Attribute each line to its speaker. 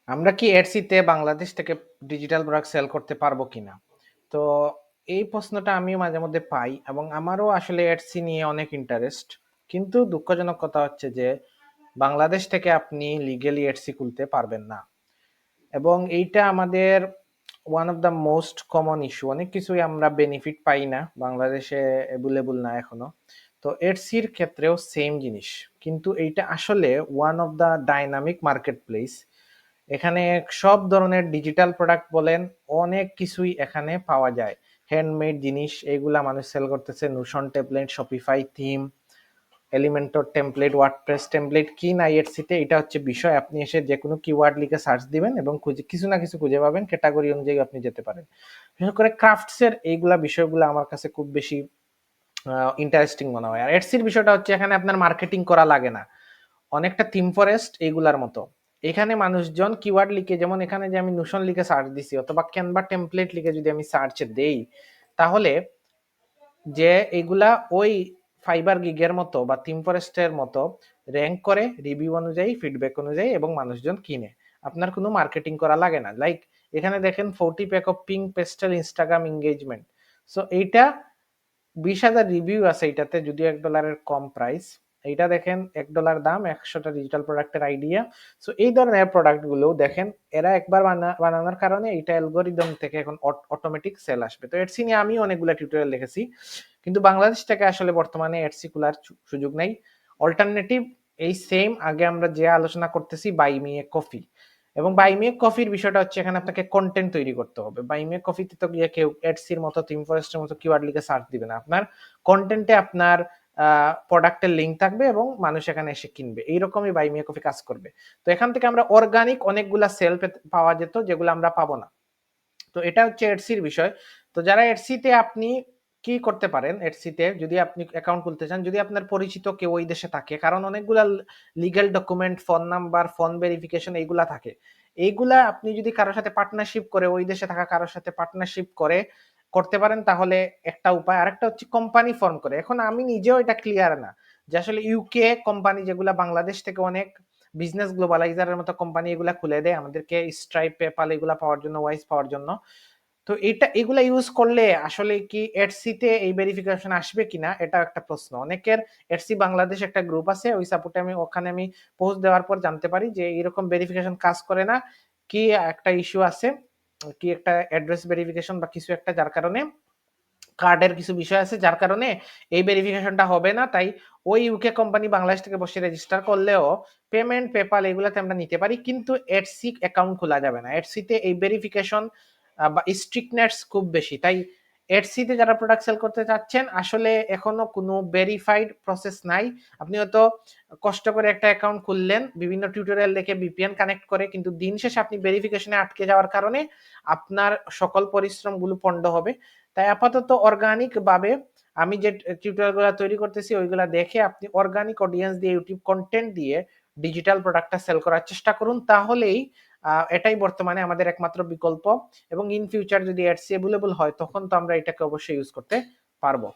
Speaker 1: আমরা কি এডসিতে বাংলাদেশ থেকে ডিজিটাল প্রোডাক্ট সেল করতে পারবো কিনা? তো এই প্রশ্নটা আমিও মাঝে মধ্যে পাই এবং আমারও আসলে এডসি নিয়ে অনেক ইন্টারেস্ট। কিন্তু দুঃখজনক কথা হচ্ছে যে বাংলাদেশ থেকে আপনি লিগ্যালি এডসি খুলতে পারবেন না। এবং এইটা আমাদের one of the most common issue. অনেক কিছুই আমরা বেনিফিট পাই না, বাংলাদেশে অ্যাভেলেবল না এখনো। তো এডসির ক্ষেত্রেও সেম জিনিস। কিন্তু এইটা আসলে one of the dynamic market place. এখানে সব ধরনের ডিজিটাল প্রোডাক্ট বলেন, অনেক কিছুই এখানে পাওয়া যায়। হ্যান্ডমেড জিনিস এইগুলা মানুষ সেল করতেছে। Notion template, Shopify theme, Elementor template, WordPress template, কি নাই এডসিতে, এটা হচ্ছে বিষয়। আপনি এসে যে কোনো কিওয়ার্ড লিখে সার্চ দিবেন এবং খুঁজে কিছু না কিছু খুঁজে পাবেন, ক্যাটাগরি অনুযায়ী আপনি যেতে পারেন। বিশেষ করে ক্রাফটসের এইগুলা বিষয়গুলো আমার কাছে খুব বেশি ইন্টারেস্টিং মনে হয়। আর এডসির বিষয়টা হচ্ছে এখানে আপনার মার্কেটিং করা লাগে না, অনেকটা থিম ফরেস্ট এইগুলার মতো। এখানে মানুষজন কিওয়ার্ড লিখে, যেমন এখানে যে আমি নোশন লিখে সার্চ দিছি অথবা ক্যানভা টেমপ্লেট লিখে যদি আমি সার্চে দেই, তাহলে যে এগুলা ওই ফাইবার গিগের মতো বা থিম ফরেস্টের মতো র্যাঙ্ক করে রিভিউ অনুযায়ী, ফিডব্যাক অনুযায়ী, এবং মানুষজন কিনে। আপনার কোনো মার্কেটিং করা লাগে না। লাইক এখানে দেখেন 40 pack of pink pastel Instagram engagement. So এইটা 20,000 রিভিউ আছে এটাতে, যদিও $1 কম প্রাইস। এইটা দেখেন $1 দাম, 100টা ডিজিটাল প্রোডাক্টের আইডিয়া। সো এই ধরনের প্রোডাক্ট গুলো দেখেন, এরা একবার বানানোর কারণে এটা অ্যালগোরিদম থেকে এখন অটোমেটিক সেল আসবে। তো এডসি নিয়ে আমি অনেকগুলো টিউটোরিয়াল লিখেছি, কিন্তু বাংলাদেশ থেকে আসলে বর্তমানে এডসি খোলার সুযোগ নেই। অল্টারনেটিভ এই সেম আগে আমরা যে আলোচনা করতেছি, বাই মি এ কফি। এবং বাই মি এ কফির বিষয়টা হচ্ছে এখানে আপনাকে কন্টেন্ট তৈরি করতে হবে। বাই মি এ কফিতে তো গিয়ে কেউ এডসির মতো, থিম ফরেস্টের মতো কিওয়ার্ড লিখে সার্চ দিবে না। আপনার কন্টেন্টে আপনার প্রোডাক্টের লিঙ্ক থাকবে এবং মানুষ এখানে এসে কিনবে। এইরকমই বাই মি এ কফি কাজ করবে। তো এখান থেকে আমরা অর্গানিক অনেকগুলা সেল পাওয়া যেত, যেগুলো আমরা পাবো না। তো এটা হচ্ছে এডসির বিষয়। তো যারা এডসিতে আপনি কি করতে পারেন, এডসিতে যদি আপনি অ্যাকাউন্ট খুলতে চান, যদি আপনার পরিচিত কেউ ওই দেশে থাকে, কারণ অনেকগুলা legal document, phone number, phone verification এইগুলা থাকে। এইগুলা আপনি যদি কারোর সাথে পার্টনারশিপ করে, ওই দেশে থাকা কারোর সাথে পার্টনারশিপ করে করতে পারেন, তাহলে একটা উপায়। আরেকটা হচ্ছে কোম্পানি ফর্ম করে। এখন আমি নিজেও এটা ক্লিয়ার না যে আসলে ইউকে কোম্পানি যেগুলা বাংলাদেশ থেকে অনেক বিজনেস গ্লোবালাইজারের মতো কোম্পানি এগুলা খুলে দেয় আমাদেরকে, স্ট্রাইপ, পেপাল এগুলা পাওয়ার জন্য, ওয়াইজ পাওয়ার জন্য। তো এটা এগুলা ইউজ করলে আসলে কি এডসিতে এই ভেরিফিকেশন আসবে কিনা, এটা একটা প্রশ্ন অনেকের। এডসি বাংলাদেশ একটা গ্রুপ আছে, ওই সাপোর্টে আমি ওখানে আমি পোস্ট দেওয়ার পর জানতে পারি যে এরকম ভেরিফিকেশন কাজ করে না, কি একটা ইস্যু আছে, কি একটা অ্যাড্রেস ভেরিফিকেশন বা কিছু একটা, যার কারণে কার্ডের কিছু বিষয় আছে, যার কারণে এই ভেরিফিকেশনটা হবে না। তাই ওই ইউকে কোম্পানি বাংলাদেশ থেকে বসে রেজিস্টার করলেও পেমেন্ট, পেপাল এগুলাতে আমরা নিতে পারি, কিন্তু এডসি অ্যাকাউন্ট খোলা যাবে না। এডসিতে এই ভেরিফিকেশন বা স্ট্রিক্টনেস খুব বেশি। তাই এডসিতে যারা প্রোডাক্ট সেল করতে চাচ্ছেন, আসলে এখনো কোনো ভেরিফাইড প্রসেস নাই। আপনি হয়তো কষ্ট করে একটা অ্যাকাউন্ট খুললেন, বিভিন্ন টিউটোরিয়াল দেখে ভিপিএন কানেক্ট করে, কিন্তু দিন শেষে আপনি ভেরিফিকেশনে আটকে যাওয়ার কারণে আপনার সকল পরিশ্রমগুলো পণ্ড হবে। তাই আপাতত অর্গানিক ভাবে আমি যে টিউটোরিয়ালগুলো তৈরি করতেছি ওইগুলা দেখে আপনি অর্গানিক অডিয়েন্স দিয়ে, ইউটিউব কন্টেন্ট দিয়ে ডিজিটাল প্রোডাক্টটা সেল করার চেষ্টা করুন। তাহলেই এটাই বর্তমানে আমাদের একমাত্র বিকল্প। এবং ইন ফিউচার যদি অ্যাডস অ্যাভেলেবল হয়, তখন তো আমরা এটাকে অবশ্যই ইউজ করতে পারবো।